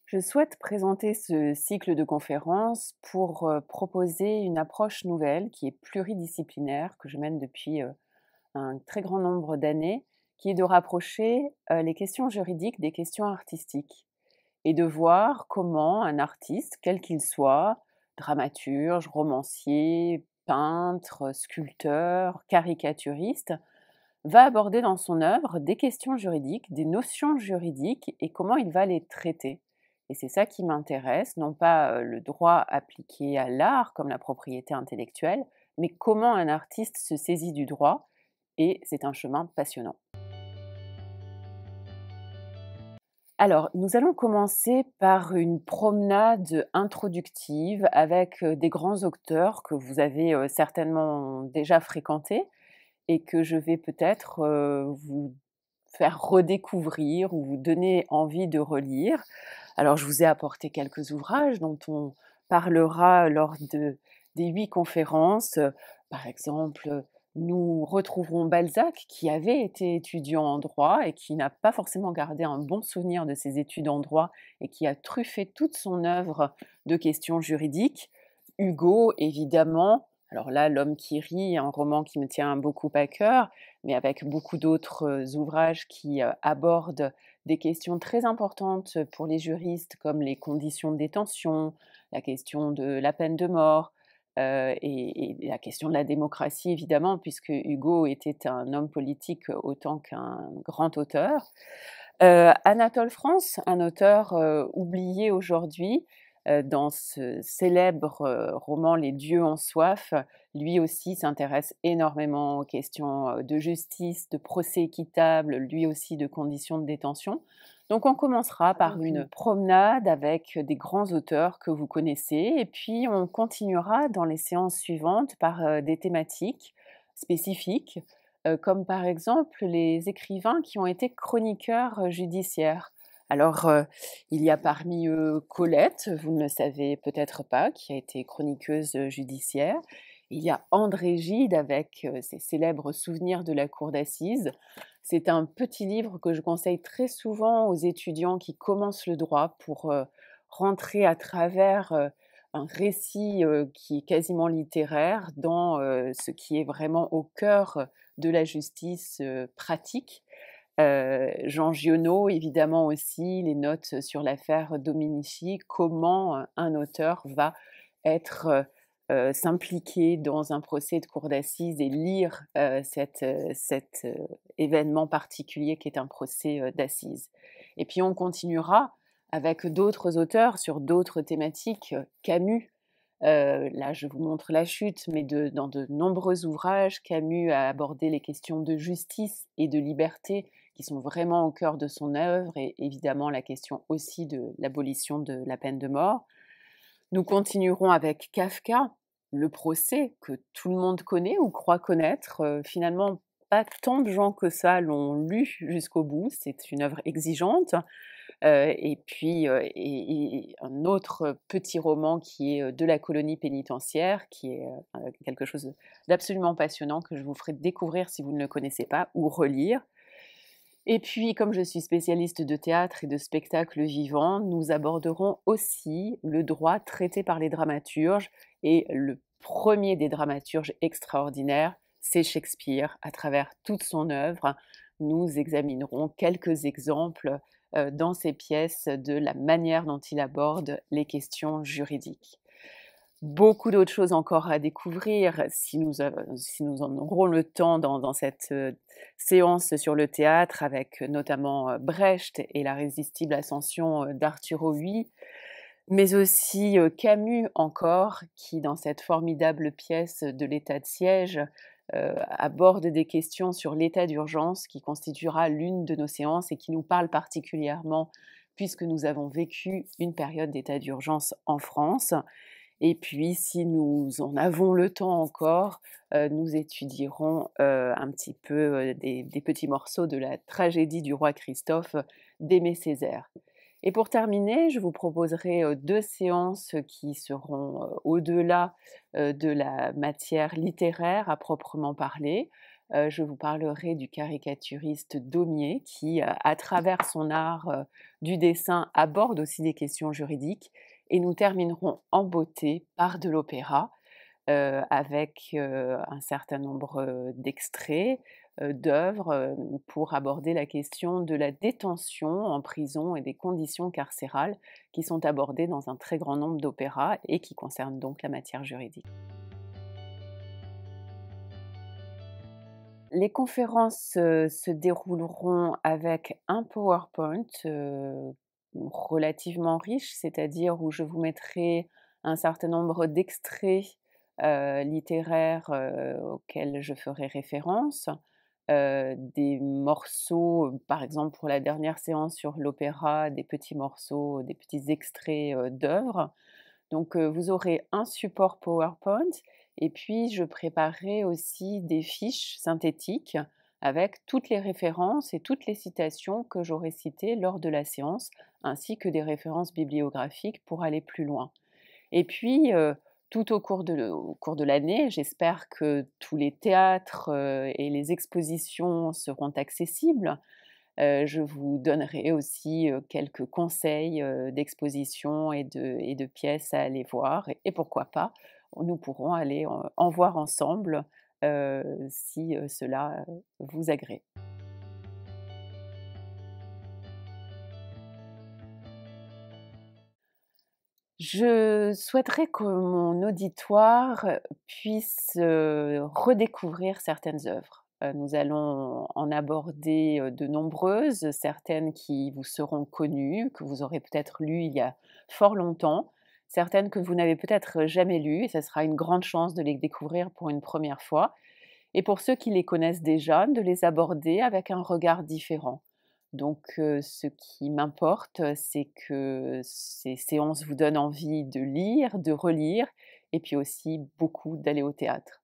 Je souhaite présenter ce cycle de conférences pour proposer une approche nouvelle qui est pluridisciplinaire, que je mène depuis un très grand nombre d'années, qui est de rapprocher les questions juridiques des questions artistiques et de voir comment un artiste, quel qu'il soit, dramaturge, romancier, peintre, sculpteur, caricaturiste, va aborder dans son œuvre des questions juridiques, des notions juridiques et comment il va les traiter. Et c'est ça qui m'intéresse, non pas le droit appliqué à l'art comme la propriété intellectuelle, mais comment un artiste se saisit du droit, et c'est un chemin passionnant. Alors, nous allons commencer par une promenade introductive avec des grands auteurs que vous avez certainement déjà fréquentés et que je vais peut-être vous faire redécouvrir ou vous donner envie de relire. Alors, je vous ai apporté quelques ouvrages dont on parlera lors des 8 conférences. Par exemple, nous retrouverons Balzac, qui avait été étudiant en droit et qui n'a pas forcément gardé un bon souvenir de ses études en droit et qui a truffé toute son œuvre de questions juridiques. Hugo, évidemment. Alors là, L'homme qui rit, un roman qui me tient beaucoup à cœur, mais avec beaucoup d'autres ouvrages qui abordent des questions très importantes pour les juristes, comme les conditions de détention, la question de la peine de mort, et la question de la démocratie, évidemment, puisque Hugo était un homme politique autant qu'un grand auteur. Anatole France, un auteur oublié aujourd'hui, dans ce célèbre roman Les dieux ont soif, lui aussi s'intéresse énormément aux questions de justice, de procès équitable, lui aussi de conditions de détention. Donc on commencera par une promenade avec des grands auteurs que vous connaissez et puis on continuera dans les séances suivantes par des thématiques spécifiques, comme par exemple les écrivains qui ont été chroniqueurs judiciaires. Alors, il y a parmi eux Colette, vous ne le savez peut-être pas, qui a été chroniqueuse judiciaire. Il y a André Gide avec ses célèbres souvenirs de la cour d'assises. C'est un petit livre que je conseille très souvent aux étudiants qui commencent le droit pour rentrer à travers un récit qui est quasiment littéraire dans ce qui est vraiment au cœur de la justice pratique. Jean Giono, évidemment aussi, les notes sur l'affaire Dominici, comment un auteur va être s'impliquer dans un procès de cour d'assises et lire cet événement particulier qui est un procès d'assises. Et puis on continuera avec d'autres auteurs sur d'autres thématiques. Camus, là je vous montre La Chute, mais dans de nombreux ouvrages, Camus a abordé les questions de justice et de liberté qui sont vraiment au cœur de son œuvre, et évidemment la question aussi de l'abolition de la peine de mort. Nous continuerons avec Kafka, le procès que tout le monde connaît ou croit connaître. Finalement, pas tant de gens que ça l'ont lu jusqu'au bout. C'est une œuvre exigeante. Et puis, et un autre petit roman qui est de la colonie pénitentiaire, qui est quelque chose d'absolument passionnant que je vous ferai découvrir si vous ne le connaissez pas ou relire. Et puis, comme je suis spécialiste de théâtre et de spectacle vivant, nous aborderons aussi le droit traité par les dramaturges. Et le premier des dramaturges extraordinaires, c'est Shakespeare. À travers toute son œuvre, nous examinerons quelques exemples dans ses pièces de la manière dont il aborde les questions juridiques. Beaucoup d'autres choses encore à découvrir si nous en aurons le temps dans cette séance sur le théâtre, avec notamment Brecht et la résistible ascension d'Arthur Huy, mais aussi Camus encore, qui dans cette formidable pièce de l'état de siège aborde des questions sur l'état d'urgence qui constituera l'une de nos séances et qui nous parle particulièrement puisque nous avons vécu une période d'état d'urgence en France. Et puis si nous en avons le temps encore, nous étudierons, un petit peu, des petits morceaux de la tragédie du roi Christophe d'Aimé Césaire. Et pour terminer, je vous proposerai, 2 séances qui seront, au-delà, de la matière littéraire à proprement parler. Je vous parlerai du caricaturiste Daumier qui, à travers son art, du dessin, aborde aussi des questions juridiques et nous terminerons en beauté par de l'opéra, avec, un certain nombre, d'extraits, d'œuvres, pour aborder la question de la détention en prison et des conditions carcérales qui sont abordées dans un très grand nombre d'opéras et qui concernent donc la matière juridique. Les conférences, se dérouleront avec un PowerPoint, relativement riche, c'est-à-dire où je vous mettrai un certain nombre d'extraits, littéraires, auxquels je ferai référence, des morceaux, par exemple pour la dernière séance sur l'opéra, des petits morceaux, des petits extraits, d'œuvres. Donc, vous aurez un support PowerPoint et puis je préparerai aussi des fiches synthétiques avec toutes les références et toutes les citations que j'aurai citées lors de la séance, ainsi que des références bibliographiques pour aller plus loin. Et puis, tout au cours de l'année, j'espère que tous les théâtres, et les expositions seront accessibles. Je vous donnerai aussi, quelques conseils, d'exposition et de pièces à aller voir et pourquoi pas, nous pourrons aller en voir ensemble, si, cela, vous agrée. Je souhaiterais que mon auditoire puisse, redécouvrir certaines œuvres. Nous allons en aborder, de nombreuses, certaines qui vous seront connues, que vous aurez peut-être lues il y a fort longtemps, certaines que vous n'avez peut-être jamais lues et ça sera une grande chance de les découvrir pour une première fois et pour ceux qui les connaissent déjà, de les aborder avec un regard différent. Donc, ce qui m'importe, c'est que ces séances vous donnent envie de lire, de relire et puis aussi beaucoup d'aller au théâtre.